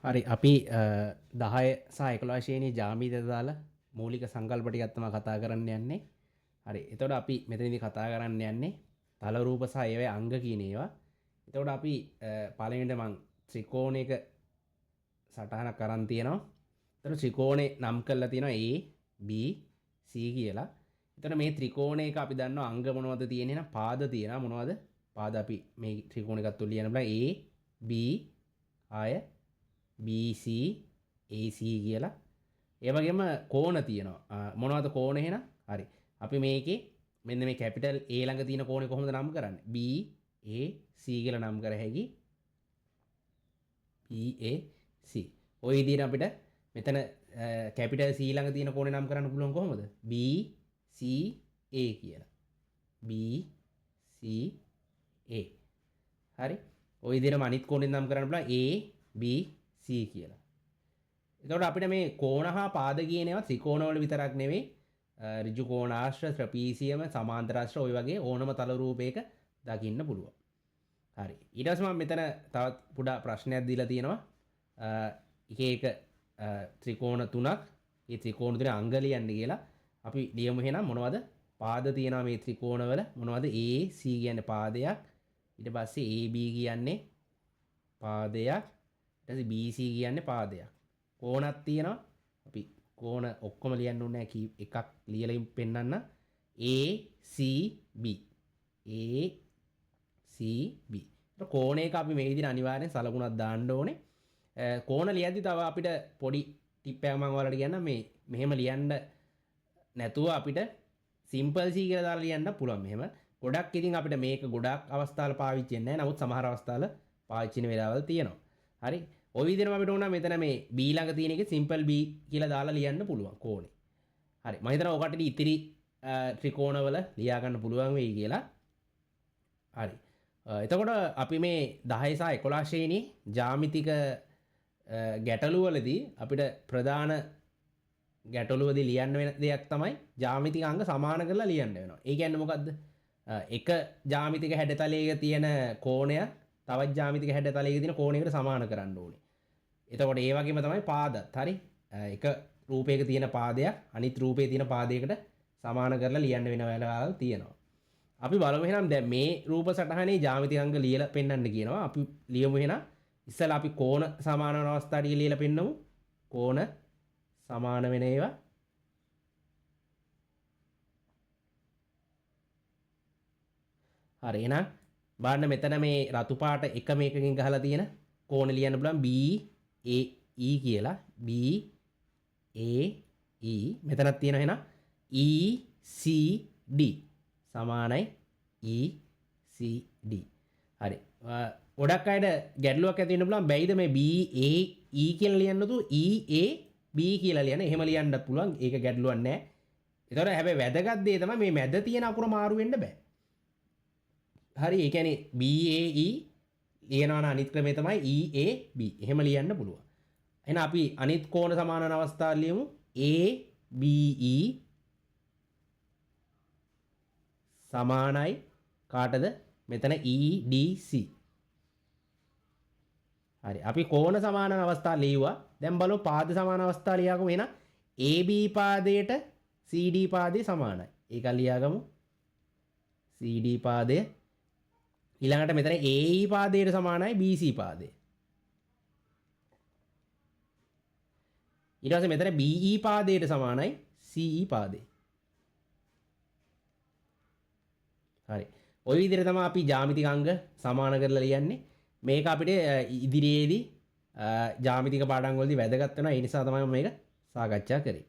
හරි අපි 10 සහ 11 ශ්‍රේණියේ ජ්‍යාමිතියට දාලා මූලික සංකල්ප ටිකක් තමයි කතා කරන්න යන්නේ. හරි. එතකොට අපි මෙතනදී කතා කරන්න යන්නේ තල රූප සහ ඒවායේ අංග කියන ඒවා. එතකොට අපි පළවෙනිට මං ත්‍රිකෝණයක සටහනක් අරන් තියෙනවා. එතකොට ත්‍රිකෝණේ නම් කරලා තියෙනවා A B C කියලා. එතකොට මේ ත්‍රිකෝණයක අපි දන්නවා අංග මොනවද තියෙන්නේ නම් පාද තියෙනවා. මොනවද? පාද අපි මේ ත්‍රිකෝණයකත් තුල ලියන්න බෑ A B ආය BC AC කියලා. ඒ වගේම කෝණ තියෙනවා. මොනවද කෝණ එහෙනම්? හරි. අපි මේකේ මෙන්න මේ කැපිටල් A ළඟ තියෙන කෝණේ කොහොමද නම් කරන්නේ? BAC කියලා නම් කර හැකි. BAC. ওই විදිහට අපිට මෙතන කැපිටල් C ළඟ තියෙන කෝණේ නම් කරන්න පුළුවන් කොහොමද? BCA කියලා. BCA. හරි. ওই විදිහටම අනිත් කෝණේ නම් කරන්න පුළුවන් ABC කියලා. එතකොට අපිට මේ කෝණ හා පාද කියන ඒවා ත්‍රිකෝණවල විතරක් නෙවෙයි ඍජු කෝණාශ්‍ර ත්‍රපීසියම සමාන්තරාශ්‍ර ওই වගේ ඕනම තල රූපයක දකින්න පුළුවන්. හරි. ඊට පස්සේ මම මෙතන තවත් පුඩා ප්‍රශ්නයක් දීලා තියෙනවා. එක එක ත්‍රිකෝණ තුනක් ඒ ත්‍රිකෝණ තුනේ අංග ලියන්න කියලා. අපි ලියමු එහෙනම් මොනවද? පාද තියෙනවා මේ ත්‍රිකෝණවල. මොනවද? AC කියන්නේ පාදයක්. ඊට පස්සේ AB කියන්නේ පාදයක්. ඊට පස්සේ BC කියන්නේ පාදයක්. කෝණක් තියෙනවා. අපි කෝණ ඔක්කොම ලියන්න ඕනේ නැහැ. එකක් ලියලා පෙන්නන්න. ACB. ACB. ඒක කෝණයක අපි මේ විදිහට අනිවාර්යෙන් සලකුණක් දාන්න ඕනේ. කෝණ ලියද්දි තව අපිට පොඩි ටිප් එකක් මම ඔයාලට කියන්නම්. මේ මෙහෙම ලියන්න නැතුව අපිට සිම්පල් C කියලා දාලා ලියන්න පුළුවන් මෙහෙම. ගොඩක් ඉතින් අපිට මේක ගොඩක් අවස්ථාවල පාවිච්චි වෙන්නේ නැහැ. නමුත් සමහර අවස්ථාවල පාවිච්චි වෙන වෙලාවල් තියෙනවා. හරි. ඔය විදිහටම අපිට ඕන මෙතන මේ B ළඟ තියෙන එකේ සිම්පල් B කියලා දාලා ලියන්න පුළුවන් කෝණේ. හරි. මම හිතනවා ඔකට ඉතිරි ත්‍රිකෝණවල ලියා ගන්න පුළුවන් වෙයි කියලා. හරි. එතකොට අපි මේ 10 සහ 11 ශ්‍රේණියේ ජ්‍යාමිතික ගැටලු වලදී අපිට ප්‍රධාන ගැටලුවදී ලියන්න වෙන දෙයක් තමයි ජ්‍යාමිතික අංග සමාන කරලා ලියන්න වෙනවා. ඒ කියන්නේ මොකද්ද? එක ජ්‍යාමිතික හැඩතලයක තියෙන කෝණය තවත් ජ්‍යාමිතික හැඩතලයක තියෙන කෝණයකට සමාන කරන්න ඕනේ. එතකොට ඒ වගේම තමයි පාදත්. හරි. එක රූපයක තියෙන පාදයක් අනිත් රූපයේ තියෙන පාදයකට සමාන කරලා ලියන්න වෙන වෙලාවල් තියෙනවා. අපි බලමු එහෙනම් දැන් මේ රූප සටහනේ ජ්‍යාමිතික අංග ලියලා පෙන්වන්න කියනවා. අපි ලියමු එහෙනම් ඉස්සලා අපි කෝණ සමාන වන අවස්ථා ටික ලියලා පෙන්නමු. කෝණ සමාන වෙන ඒවා හරි. එහෙනම් බලන්න මෙතන මේ රතු පාට එක මේකකින් ගහලා තියෙන කෝණ ලියන්න පුළුවන් BAE කියලා. BAE මෙතනක් තියෙනවා එහෙනම් ECD සමානයි ECD. හරි. ගොඩක් අයට ගැටලුවක් ඇති වෙන්න පුළුවන්. බැයිද මේ BAE කියලා ලියන්න තු EAB කියලා ලියන්න. එහෙම ලියන්නත් පුළුවන්. ඒක ගැටලුවක් නැහැ. ඒතර හැබැයි වැදගත් දේ තමයි මේ මැද තියෙන අකුර මාරු වෙන්න බෑ. හරි. ඒ කියන්නේ BAE ලියනවා නම් අනිත් ක්‍රමය තමයි EAB. එහෙම ලියන්න පුළුවන්. එහෙනම් අපි අනිත් කෝණ සමාන වන අවස්ථාව ලියමු. ABE සමානයි කාටද? මෙතන EDC. හරි. අපි කෝණ සමාන අවස්ථා ලියුවා. දැන් බලමු පාද සමාන අවස්ථා ලියාගමු. එහෙනම් AB පාදයට CD පාදේ සමානයි. ඒක ලියාගමු. CD පාදය ඊළඟට මෙතන AE පාදයට සමානයි BC පාදය. ඊට පස්සේ මෙතන BE පාදයට සමානයි CE පාදය. හරි. ওই විදිහට තමයි අපි ජ්‍යාමිතික අංග සමාන කරලා ලියන්නේ. මේක අපිට ඉදිරියේදී ජ්‍යාමිතික පාඩම් වලදී වැදගත් වෙනවා. ඒ නිසා තමයි මම මේක සාකච්ඡා කරේ.